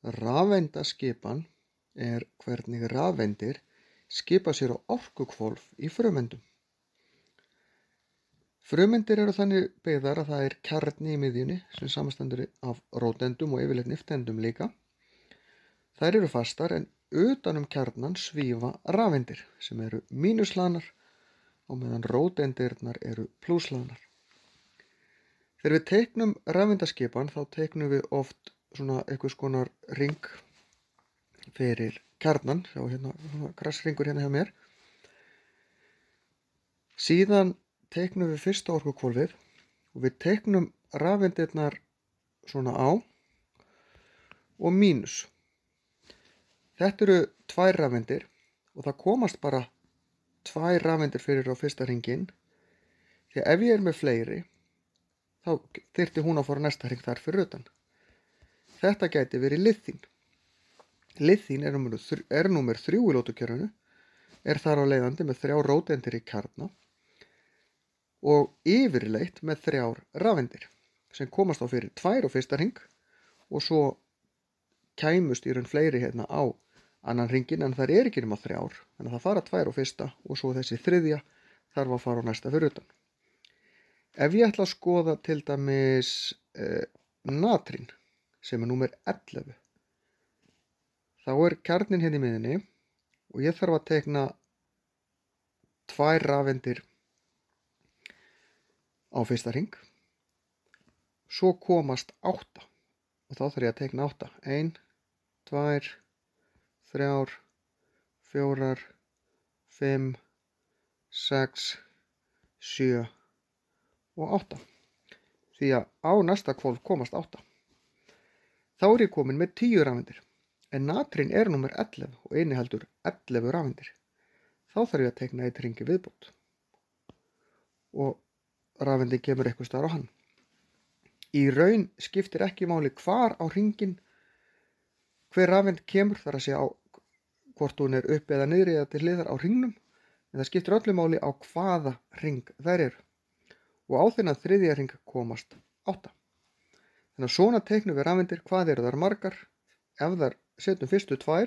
Rafeindaskipan er hvernig rafeindir skipa sér á orkuhvolf í frumeindum. Frumeindir eru þannig byggðar að það er kjarni í miðjunni sem samanstendur af róteindum og yfirleitt nifteindum líka. Þær eru fastar en utan kjarnan svífa rafeindir sem eru mínuslaðnar á meðan róteindirnar eru plúslaðnar. Þegar við teiknum rafeindaskipan þá teiknum við oft svona einhvers konar ring fyrir kjarnan, sjá hérna krassringur hérna hjá mér. Síðan teiknum við fyrsta orkuhvolfið og við teiknum rafeindirnar svona á og mínus. Þetta eru tvær rafeindir og það komast bara tvær rafeindir fyrir á fyrsta hringinn. Því ef ég er með fleiri þá þyrfti hún að fara næsta hring þar fyrir utan. Þetta gæti verið liþín. Liþín er númer 3 í lótukerfinu, er þar á leiðandi með 3 róteindir í kjarna og yfirleitt með 3 rafeindir sem komast á fyrir 2 á fyrsta hring og svo kæmust í raun fleiri hérna á annan hringinn en þær ekki nema 3, þannig að það fara 2 á fyrsta og svo þessi þriðja þarf að fara á næsta fyrir utan. Ef ég ætla að skoða til dæmis natrín sem er númer 11, þá er kjarninn hérna í miðjunni og ég þarf að teikna 2 rafeindir á fyrsta hring, svo komast 8 og þá þarf ég að teikna 8. 1, 2, 3, 4, 5, 6, 7 og 8. Því að á næsta hvolf komast 8. Þá er ég komin með 10 rafeindir, en natrín er númer 11 og inniheldur 11 rafeindir. Þá þarf ég að teikna 1 hring í viðbót og rafeindin kemur eitthvað staðar á hann. Í raun skiptir ekki máli hvar á hringinn hver rafeind kemur, þar að segja á hvort hún er upp eða niðri eða til hliðar á hringnum, en það skiptir öllu máli á hvaða hring þær eru. Og á þennan þriðja hring komast 8. Þannig að svona teiknum við rafeindir, hvað eru þær margar? Ef þær setjum fyrstu 2,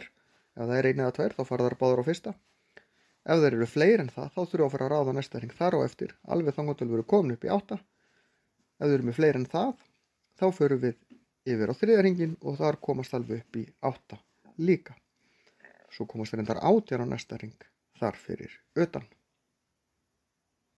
ef það er 1 eða 2, þá fara þær báðar á fyrsta. Ef þær eru fleiri en það, þá þurfum við að fara að ráða næsta hring þar á eftir, alveg þangað til við erum komin upp í 8. Ef þau eru með fleiri en það, þá förum við yfir á þriðja hringinn og þar komast alveg upp í 8 líka. Svo komast reyndar 18 á næsta hring þar fyrir utan.